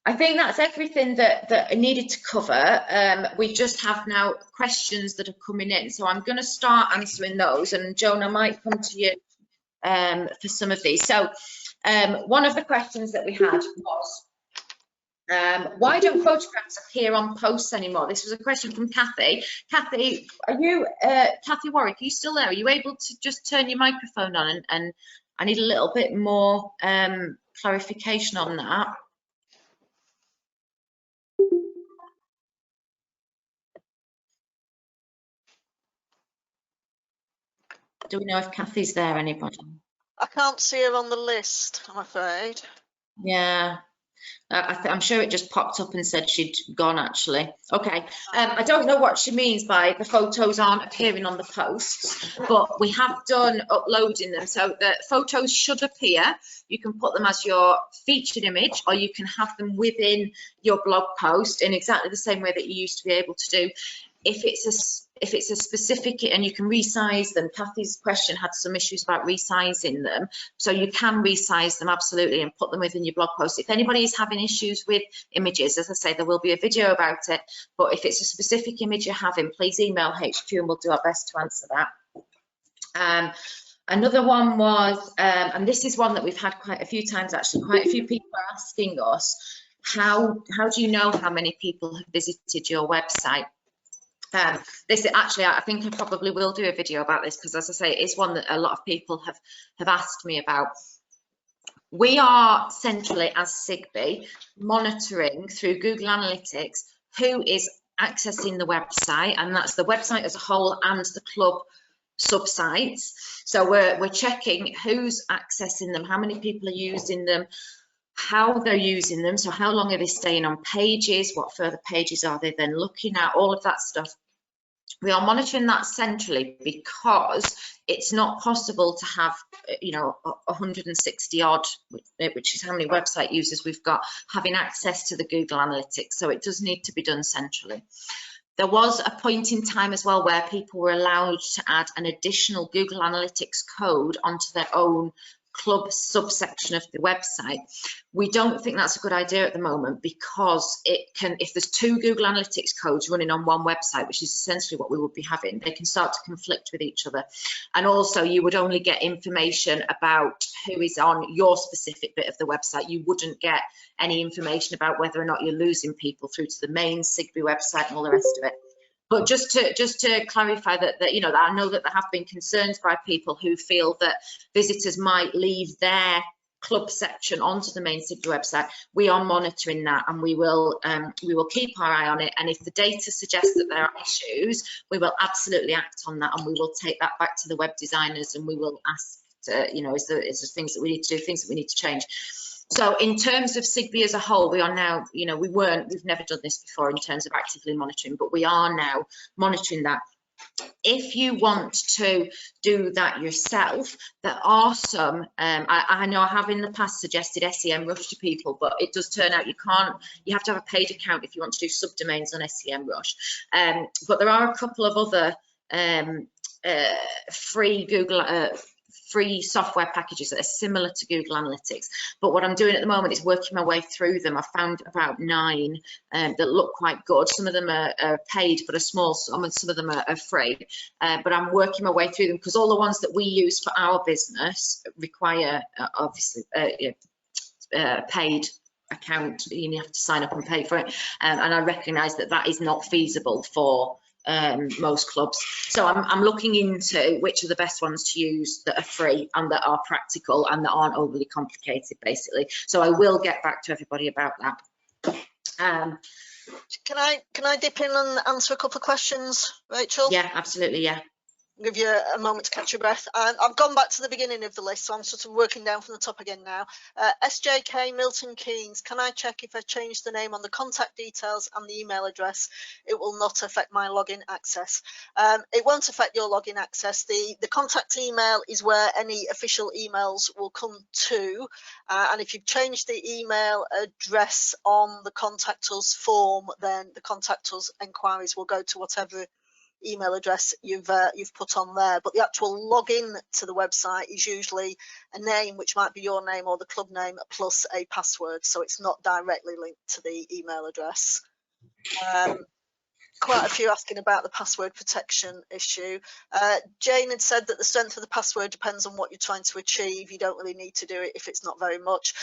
I think that's everything that I needed to cover. We just have now questions that are coming in, so I'm going to start answering those, and Joan, I might come to you for some of these. So one of the questions that we had was, why don't photographs appear on posts anymore? This was a question from Kathy. Kathy, are you, Kathy Warwick, are you still there? Are you able to just turn your microphone on? And I need a little bit more clarification on that. Do we know if Kathy's there, anybody? I can't see her on the list, I'm afraid. Yeah, I'm sure it just popped up and said she'd gone, actually. Okay, I don't know what she means by the photos aren't appearing on the posts, but we have done uploading them. So the photos should appear. You can put them as your featured image, or you can have them within your blog post in exactly the same way that you used to be able to do. If it's a specific, and you can resize them. Kathy's question had some issues about resizing them, so you can resize them absolutely and put them within your blog post. If anybody is having issues with images, as I say, there will be a video about it, but if it's a specific image you're having, please email HQ and we'll do our best to answer that. Another one was, and this is one that we've had quite a few times actually, quite a few people are asking us, how do you know how many people have visited your website? This actually, I think I probably will do a video about this, because as I say, it is one that a lot of people have asked me about. We are centrally, as Sigby, monitoring through Google Analytics who is accessing the website, and that's the website as a whole and the club subsites. So we're checking who's accessing them, how many people are using them, how they're using them, so how long are they staying on pages, what further pages are they then looking at, all of that stuff. We are monitoring that centrally because it's not possible to have, 160 odd, which is how many website users we've got, having access to the Google Analytics. So it does need to be done centrally. There was a point in time as well where people were allowed to add an additional Google Analytics code onto their own club subsection of the website. We don't think that's a good idea at the moment, because it can, if there's two Google Analytics codes running on one website, which is essentially what we would be having, they can start to conflict with each other. And also you would only get information about who is on your specific bit of the website. You wouldn't get any information about whether or not you're losing people through to the main Sigby website and all the rest of it. But just to clarify that I know that there have been concerns by people who feel that visitors might leave their club section onto the main Sigby website. We are monitoring that, and we will keep our eye on it. And if the data suggests that there are issues, we will absolutely act on that, and we will take that back to the web designers, and we will ask is there things that we need to do, things that we need to change. So in terms of Sigby as a whole, we are now, we've never done this before in terms of actively monitoring, but we are now monitoring that. If you want to do that yourself, there are some, I know I have in the past suggested SEMrush to people, but it does turn out you have to have a paid account if you want to do subdomains on SEMrush. But there are a couple of other free software packages that are similar to Google Analytics. But what I'm doing at the moment is working my way through them. I found about 9 that look quite good. Some of them are paid, but are small. Some of them are free. But I'm working my way through them, because all the ones that we use for our business require, obviously, paid account. You have to sign up and pay for it. And I recognise that is not feasible for most clubs. So I'm looking into which are the best ones to use that are free and that are practical and that aren't overly complicated, basically. So I will get back to everybody about that. Can I dip in and answer a couple of questions, Rachel? Yeah, absolutely, yeah. Give you a moment to catch your breath. And I've gone back to the beginning of the list, so I'm sort of working down from the top again now. SJK Milton Keynes, can I check if I change the name on the contact details and the email address, it will not affect my login access? It won't affect your login access. The contact email is where any official emails will come to, and if you've changed the email address on the contact us form, then the contact us enquiries will go to whatever email address you've put on there, but the actual login to the website is usually a name, which might be your name or the club name, plus a password, so it's not directly linked to the email address. Quite a few asking about the password protection issue. Jane had said that the strength of the password depends on what you're trying to achieve. You don't really need to do it if it's not very much.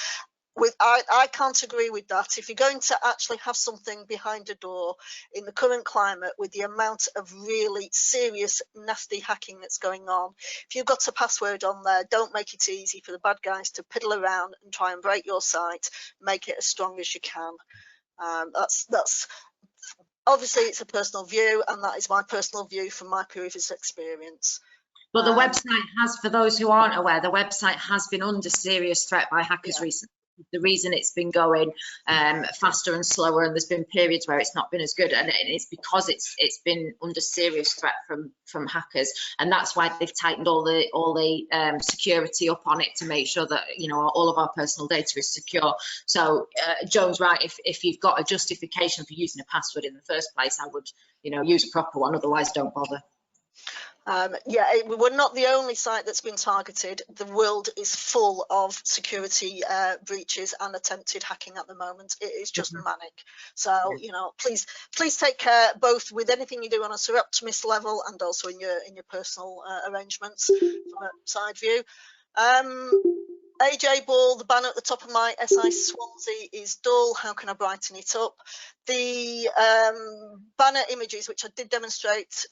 I can't agree with that. If you're going to actually have something behind a door in the current climate, with the amount of really serious, nasty hacking that's going on, if you've got a password on there, don't make it easy for the bad guys to piddle around and try and break your site. Make it as strong as you can. That's obviously, it's a personal view, and that is my personal view from my previous experience. But the website has, for those who aren't aware, the website has been under serious threat by hackers recently. The reason it's been going faster and slower, and there's been periods where it's not been as good, and it's because it's been under serious threat from hackers, and that's why they've tightened all the security up on it to make sure that, you know, all of our personal data is secure. So Joan's right. If you've got a justification for using a password in the first place, I would, you know, use a proper one. Otherwise, don't bother. Yeah, we're not the only site that's been targeted. The world is full of security breaches and attempted hacking at the moment. It is just manic. So, you know, please take care, both with anything you do on a Sir Optimist level and also in your personal arrangements from a side view. AJ Ball, the banner at the top of my SI Swansea is dull. How can I brighten it up? The banner images, which I did demonstrate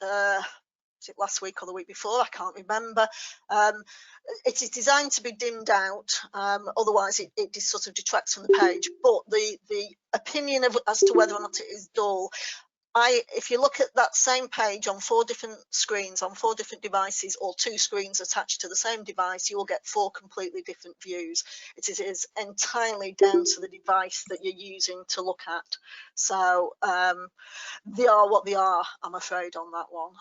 was it last week or the week before, I can't remember. It is designed to be dimmed out, otherwise it just sort of detracts from the page. But the opinion as to whether or not it is dull, if you look at that same page on 4 different screens, on 4 different devices, or 2 screens attached to the same device, you will get 4 completely different views. It is entirely down to the device that you're using to look at. So they are what they are, I'm afraid, on that one.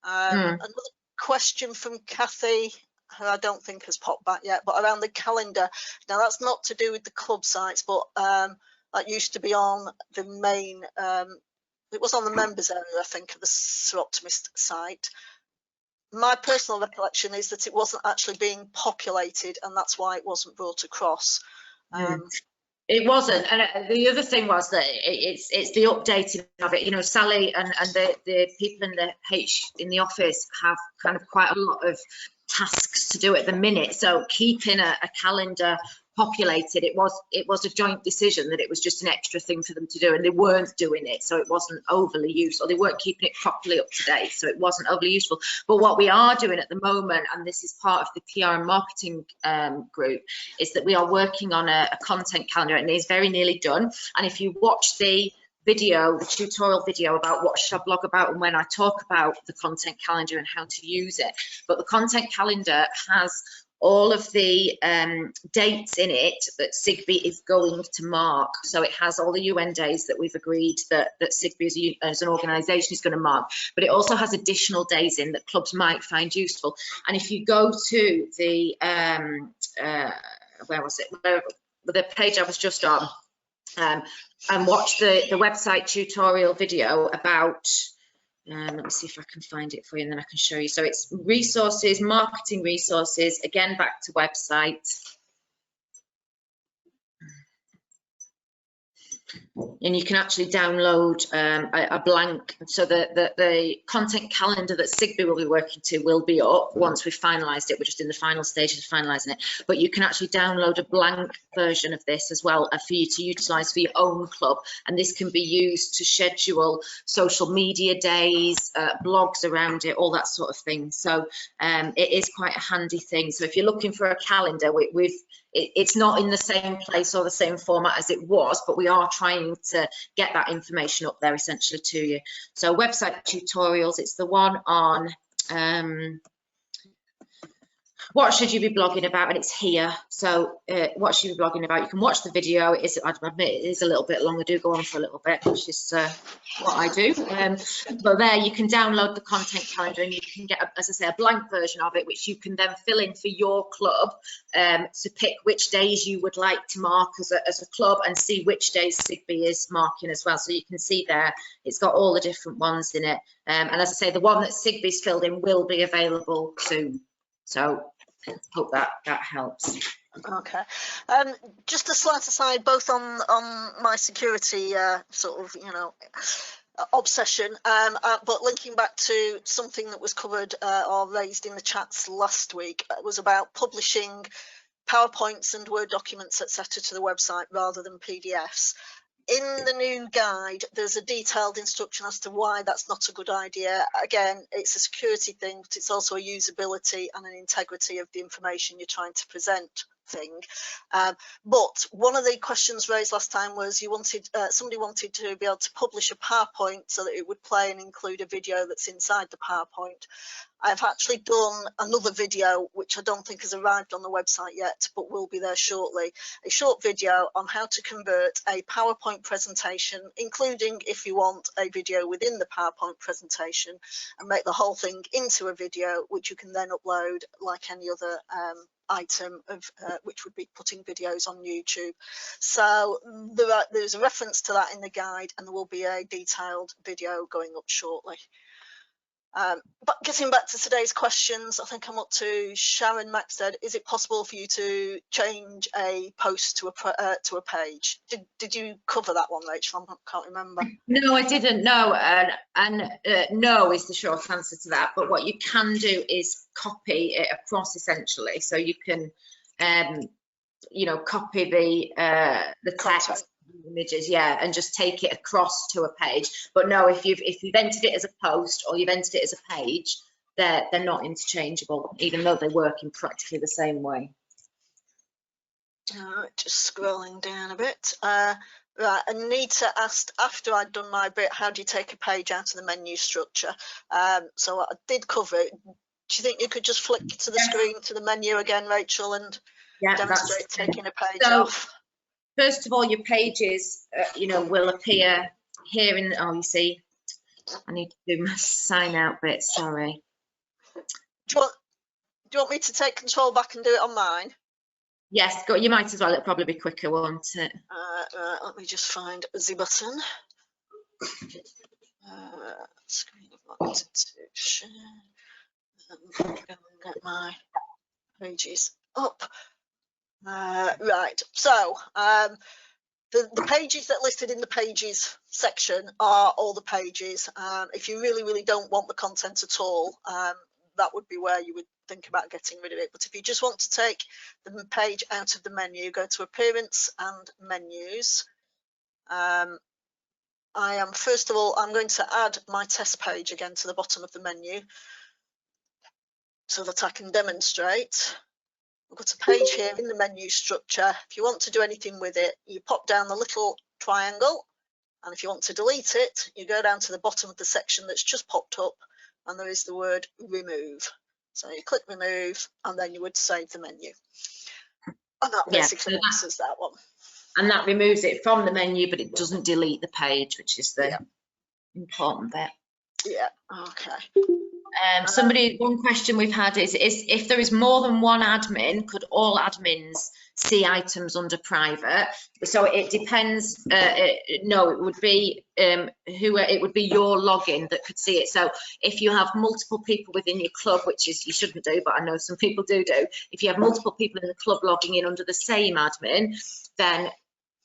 Another question from Kathy, who I don't think has popped back yet, but around the calendar. Now, that's not to do with the club sites, but that used to be on the main, it was on the members area, I think, of the Sir Optimist site. My personal recollection is that it wasn't actually being populated, and that's why it wasn't brought across. It wasn't, and the other thing was that it's the updating of it. You know, Sally and the people in the office have kind of quite a lot of tasks to do at the minute. So keeping a calendar populated, it was a joint decision that it was just an extra thing for them to do, and they weren't doing it, so it wasn't overly useful. They weren't keeping it properly up to date, so it wasn't overly useful. But what we are doing at the moment, and this is part of the PR and marketing group, is that we are working on a content calendar, and it is very nearly done. And if you watch the tutorial video about what should I blog about, and when I talk about the content calendar and how to use it, but the content calendar has all of the dates in it that SIGBY is going to mark. So it has all the UN days that we've agreed that SIGBY as an organisation is going to mark, but it also has additional days in that clubs might find useful. And if you go to the where was it, the page I was just on, and watch the website tutorial video about, let me see if I can find it for you and then I can show you. So it's resources, marketing resources, again back to website. And you can actually download a blank, so the content calendar that SIGBY will be working to will be up once we've finalised it. We're just in the final stages of finalising it, but you can actually download a blank version of this as well for you to utilise for your own club, and this can be used to schedule social media days, blogs around it, all that sort of thing. So it is quite a handy thing. So if you're looking for a calendar, it's not in the same place or the same format as it was, but we are trying to get that information up there essentially to you. So website tutorials, it's the one on, where what should you be blogging about, and it's here. So what should you be blogging about? You can watch the video. It is, I admit, it is a little bit long. I do go on for a little bit, which is what I do. But there you can download the content calendar, and you can get, as I say, a blank version of it, which you can then fill in for your club to pick which days you would like to mark as a club, and see which days SIGB is marking as well. So you can see there, it's got all the different ones in it. And as I say, the one that SIGB's filled in will be available soon. So hope that helps. Okay. Just a slight aside, both on my security sort of, you know, obsession, but linking back to something that was covered or raised in the chats last week, was about publishing PowerPoints and Word documents, etc., to the website rather than PDFs. In the new guide, there's a detailed instruction as to why that's not a good idea. Again, it's a security thing, but it's also a usability and an integrity of the information you're trying to present thing. But one of the questions raised last time was you wanted somebody wanted to be able to publish a PowerPoint so that it would play and include a video that's inside the PowerPoint. I've actually done another video which I don't think has arrived on the website yet, but will be there shortly. A short video on how to convert a PowerPoint presentation, including, if you want, a video within the PowerPoint presentation, and make the whole thing into a video which you can then upload like any other item of which would be putting videos on YouTube. So there's a reference to that in the guide, and there will be a detailed video going up shortly. But getting back to today's questions, I think I'm up to Sharon Maxted. Is it possible for you to change a post to a page? Did you cover that one, Rachel? I can't remember. No, I didn't. No, and no is the short answer to that. But what you can do is copy it across, essentially. So you can, you know, copy the text. Images, yeah, and just take it across to a page. But no, if you've entered it as a post or you've entered it as a page, they're not interchangeable, even though they work in practically the same way. Just scrolling down a bit. Right, Anita asked, after I'd done my bit, how do you take a page out of the menu structure? So I did cover it. Do you think you could just flick to the screen to the menu again, Rachel, and demonstrate taking a page off? First of all, your pages, you know, will appear here in. Oh, you see, I need to do my sign out bit. Sorry. Do you want me to take control back and do it on mine? Yes, go. You might as well. It'll probably be quicker, won't it? Right, let me just find the button. Screen I've got to share. Go and get my pages up. Right, so the pages that are listed in the pages section are all the pages. If you really don't want the content at all, that would be where you would think about getting rid of it. But if you just want to take the page out of the menu, go to Appearance and Menus. First of all, I'm going to add my test page again to the bottom of the menu so that I can demonstrate. We've got a page here in the menu structure. If you want to do anything with it, you pop down the little triangle, and if you want to delete it, you go down to the bottom of the section that's just popped up, and there is the word remove. So you click remove, and then you would save the menu. And that basically answers that one. And that removes it from the menu, but it doesn't delete the page, which is the important bit. Yeah, okay. One question we've had is if there is more than one admin, could all admins see items under private? So it depends. No, it would be it would be your login that could see it. So if you have multiple people within your club, which is you shouldn't do, but I know some people do. If you have multiple people in the club logging in under the same admin, then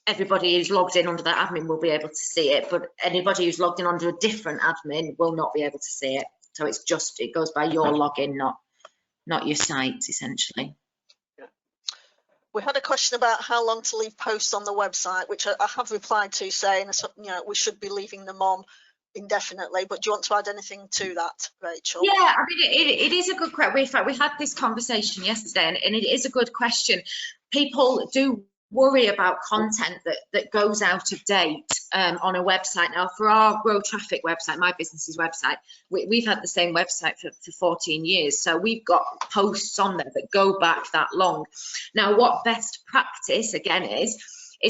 everybody who's logged in under that admin will be able to see it, but anybody who's logged in under a different admin will not be able to see it. So it's just, it goes by your login, not your site, essentially. We had a question about how long to leave posts on the website, which I have replied to, saying, you know, we should be leaving them on indefinitely. But do you want to add anything to that, Rachel? Yeah, I mean, it is a good question. In fact, we had this conversation yesterday, and it is a good question. People do worry about content that goes out of date on a website. Now, for our Grow Traffic website, my business's website, we've had the same website for 14 years. So we've got posts on there that go back that long. Now, what best practice, again, is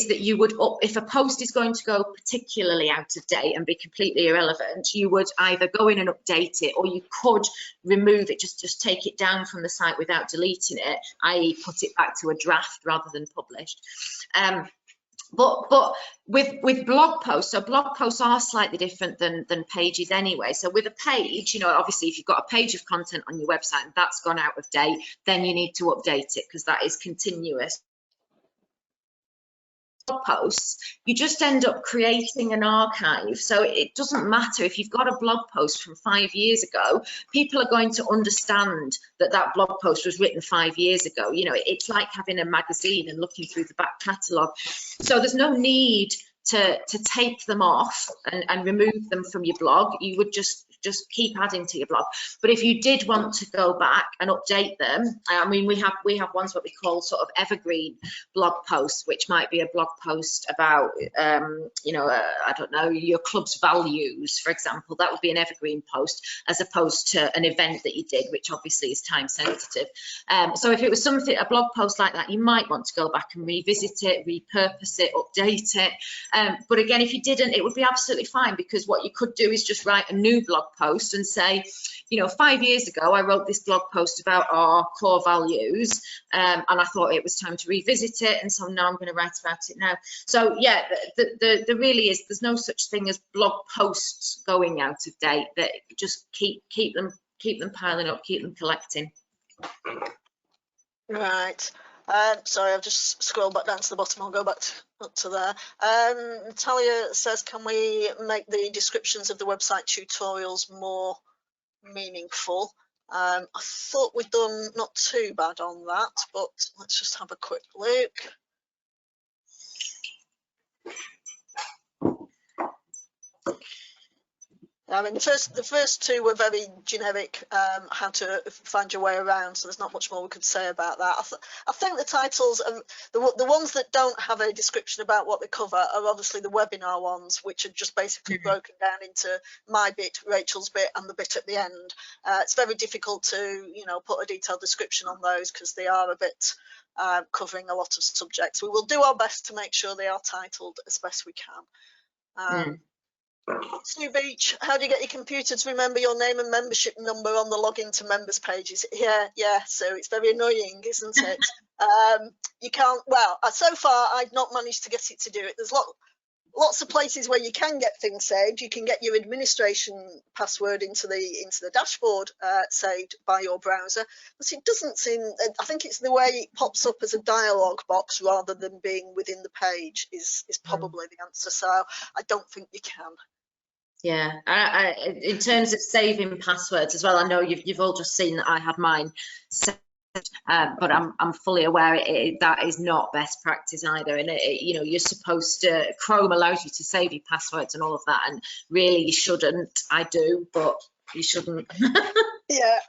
that you would, if a post is going to go particularly out of date and be completely irrelevant, you would either go in and update it, or you could remove it, just take it down from the site without deleting it, i.e. put it back to a draft rather than published. But with blog posts, so blog posts are slightly different than pages anyway. So with a page, you know, obviously if you've got a page of content on your website and that's gone out of date, then you need to update it because that is continuous. Posts, you just end up creating an archive. So it doesn't matter if you've got a blog post from 5 years ago, people are going to understand that that blog post was written 5 years ago. You know, it's like having a magazine and looking through the back catalogue. So there's no need to take them off and remove them from your blog. You would just keep adding to your blog. But if you did want to go back and update them, I mean, we have ones what we call sort of evergreen blog posts, which might be a blog post about you know, I don't know, your club's values, for example. That would be an evergreen post, as opposed to an event that you did, which obviously is time sensitive. So if it was something, a blog post like that, you might want to go back and revisit it, repurpose it, update it. But again, if you didn't, it would be absolutely fine, because what you could do is just write a new blog post and say, you know, 5 years ago I wrote this blog post about our core values, and I thought it was time to revisit it, and so now I'm going to write about it now. So yeah, there really is, there's no such thing as blog posts going out of date. That just keep them piling up, keep them collecting. Right. Sorry, I've just scrolled back down to the bottom. I'll go back up to there. Natalia says, can we make the descriptions of the website tutorials more meaningful? I thought we'd done not too bad on that, but let's just have a quick look. I mean, the first two were very generic, how to find your way around, so there's not much more we could say about that. I think the titles, are, the ones that don't have a description about what they cover are obviously the webinar ones, which are just basically broken down into my bit, Rachel's bit, and the bit at the end. It's very difficult to, you know, put a detailed description on those because they are a bit covering a lot of subjects. We will do our best to make sure they are titled as best we can. Sue Beach, how do you get your computer to remember your name and membership number on the login to members pages? Yeah, so it's very annoying, isn't it? You can't, well, so far I've not managed to get it to do it. There's lots of places where you can get things saved. You can get your administration password into the dashboard saved by your browser, but it doesn't seem, I think it's the way it pops up as a dialog box rather than being within the page is probably the answer. So I don't think you can. Yeah, in terms of saving passwords as well, I know you've all just seen that I had mine set, but I'm fully aware that is not best practice either. And you know, you're supposed to, Chrome allows you to save your passwords and all of that, and really you shouldn't. I do, but you shouldn't. Yeah,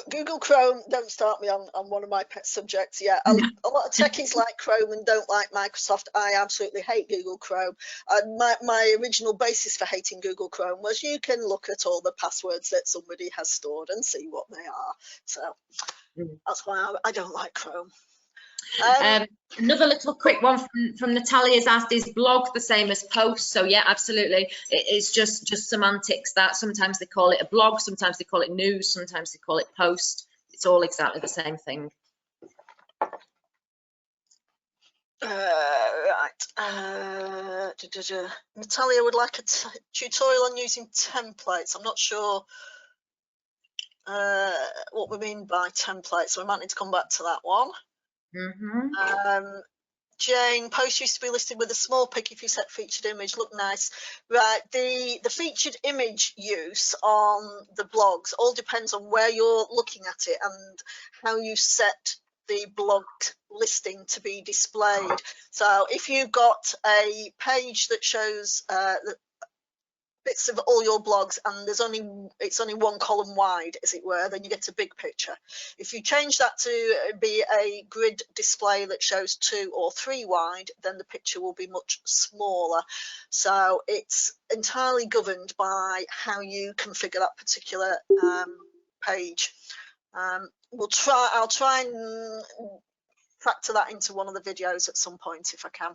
Google Chrome, don't start me on one of my pet subjects. Yeah, a lot of techies like Chrome and don't like Microsoft. I absolutely hate Google Chrome. My original basis for hating Google Chrome was you can look at all the passwords that somebody has stored and see what they are. So that's why I don't like Chrome. Another little quick one from Natalia's asked, is blog the same as post? So yeah, absolutely. It's just semantics. That sometimes they call it a blog, sometimes they call it news, sometimes they call it post. It's all exactly the same thing. Right. Natalia would like a tutorial on using templates. I'm not sure what we mean by templates, so we might need to come back to that one. Jane, posts used to be listed with a small pic if you set featured image, look nice. Right, the featured image use on the blogs all depends on where you're looking at it and how you set the blog listing to be displayed. So if you've got a page that shows bits of all your blogs, and it's only one column wide, as it were, then you get a big picture. If you change that to be a grid display that shows 2 or 3 wide, then the picture will be much smaller. So it's entirely governed by how you configure that particular page. I'll try and factor that into one of the videos at some point if I can.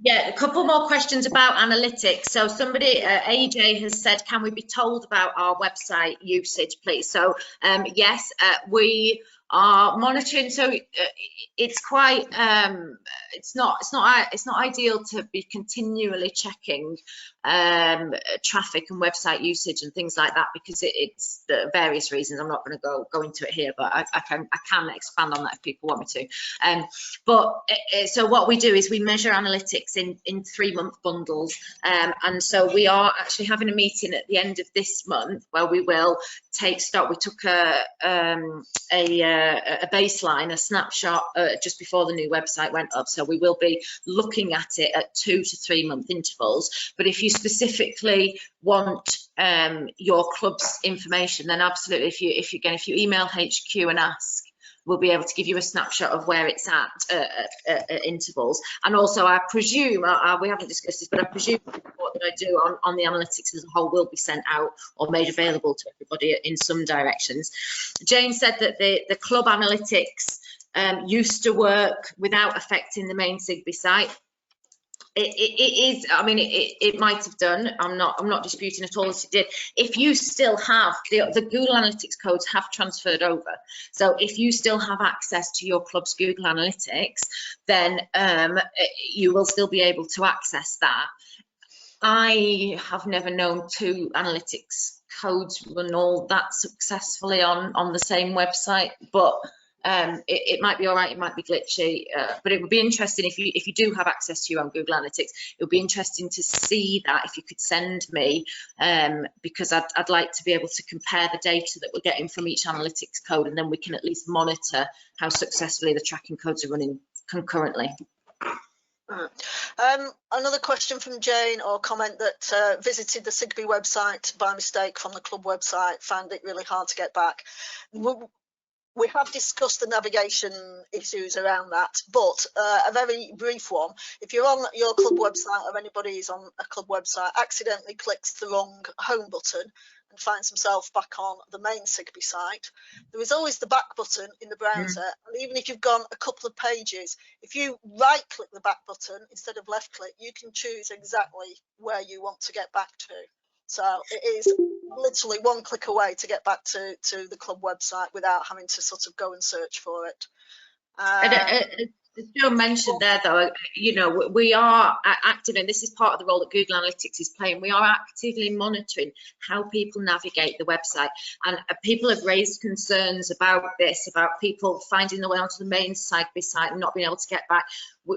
Yeah, a couple more questions about analytics. So somebody, AJ, has said, can we be told about our website usage, please? So yes, we are monitoring. So it's quite, it's not ideal to be continually checking traffic and website usage and things like that, because it's various reasons. I'm not going to go into it here, but I can expand on that if people want me to. So what we do is we measure analytics in 3-month bundles, and so we are actually having a meeting at the end of this month where we will take stock. We took a baseline, a snapshot just before the new website went up, so we will be looking at it at 2 to 3 month intervals. But if you specifically want your club's information, then absolutely, if you email HQ and ask, we'll be able to give you a snapshot of where it's at intervals. And also, I presume, we haven't discussed this, but I presume the report that I do on the analytics as a whole will be sent out or made available to everybody in some directions. Jane said that the club analytics used to work without affecting the main Sigby site. It is, I mean, it might have done. I'm not disputing at all that it did. If you still have the Google Analytics codes have transferred over, so if you still have access to your club's Google Analytics, then you will still be able to access that. I have never known 2 analytics codes run all that successfully on the same website, but it might be all right, it might be glitchy, but it would be interesting if you do have access to your own Google Analytics. It would be interesting to see that, if you could send me, because I'd like to be able to compare the data that we're getting from each analytics code, and then we can at least monitor how successfully the tracking codes are running concurrently. Another question from Jane, or comment, that visited the Sigby website by mistake from the club website, found it really hard to get back. We have discussed the navigation issues around that, but a very brief one. If you're on your club website, or anybody is on a club website, accidentally clicks the wrong home button and finds himself back on the main Sigby site, there is always the back button in the browser. And even if you've gone a couple of pages, if you right click the back button instead of left click, you can choose exactly where you want to get back to. So it is literally one click away to get back to the club website without having to sort of go and search for it. As Joe mentioned there, though, you know, we are active, and this is part of the role that Google Analytics is playing. We are actively monitoring how people navigate the website, and people have raised concerns about this, about people finding their way onto the main Sigby site and not being able to get back.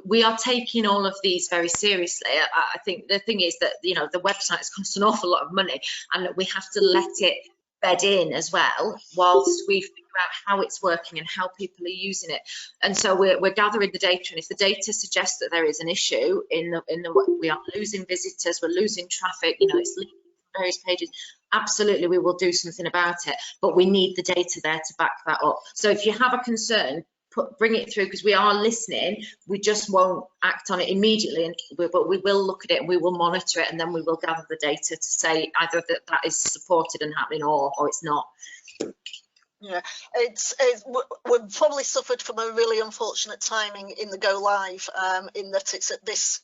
We are taking all of these very seriously. I think the thing is that, you know, the website has cost an awful lot of money, and we have to let it bed in as well whilst we figure out how it's working and how people are using it. And so we're gathering the data, and if the data suggests that there is an issue we are losing visitors, we're losing traffic, you know, it's leaking from various pages, absolutely we will do something about it, but we need the data there to back that up. So if you have a concern, bring it through, because we are listening. We just won't act on it immediately, but we will look at it and we will monitor it, and then we will gather the data to say either that is supported and happening or it's not. Yeah, we've probably suffered from a really unfortunate timing in the go live, in that it's at this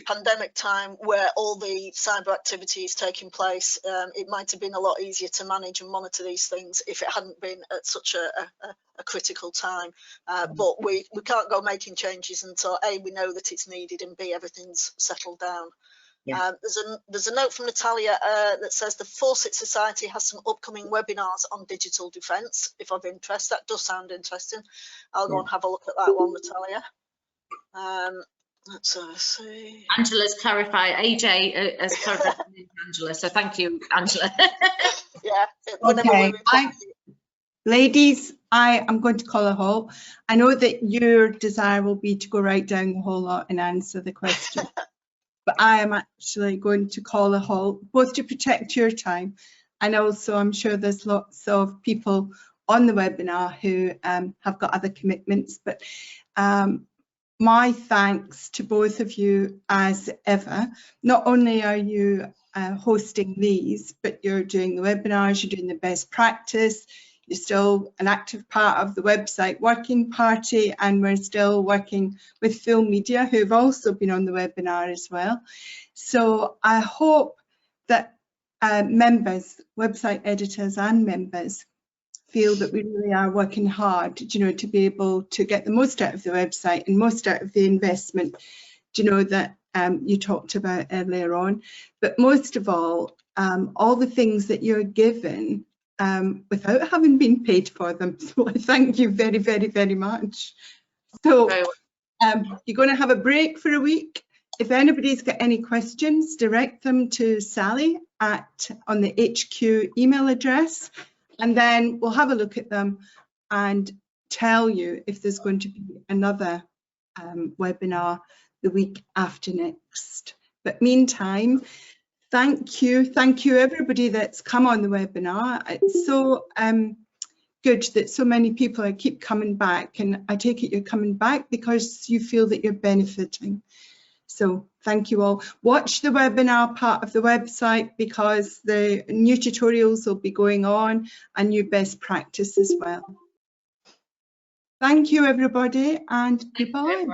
pandemic time where all the cyber activity is taking place. It might have been a lot easier to manage and monitor these things if it hadn't been at such a critical time. But we can't go making changes until A, we know that it's needed, and B, everything's settled down. Yeah. There's a note from Natalia that says the Fawcett Society has some upcoming webinars on digital defence. If of interest, that does sound interesting. I'll go and have a look at that one, Natalia. Let's see. Angela's clarified. AJ has clarified Angela, so thank you, Angela. Yeah. Okay. Ladies, I am going to call a halt. I know that your desire will be to go right down the whole lot and answer the question. but I am actually going to call a halt, both to protect your time, and also I'm sure there's lots of people on the webinar who have got other commitments, but my thanks to both of you as ever. Not only are you hosting these, but you're doing the webinars, you're doing the best practice, you're still an active part of the website working party, and we're still working with Full Media, who've also been on the webinar as well. So I hope that members, website editors and members, feel that we really are working hard, you know, to be able to get the most out of the website and most out of the investment, you know, that you talked about earlier on. But most of all the things that you're given without having been paid for them. So I thank you very, very, very much. So you're going to have a break for a week. If anybody's got any questions, direct them to Sally on the HQ email address, and then we'll have a look at them and tell you if there's going to be another webinar the week after next. But meantime, thank you everybody that's come on the webinar. It's so good that so many people keep coming back, and I take it you're coming back because you feel that you're benefiting. So thank you all. Watch the webinar part of the website because the new tutorials will be going on and new best practice as well. Thank you everybody, and goodbye.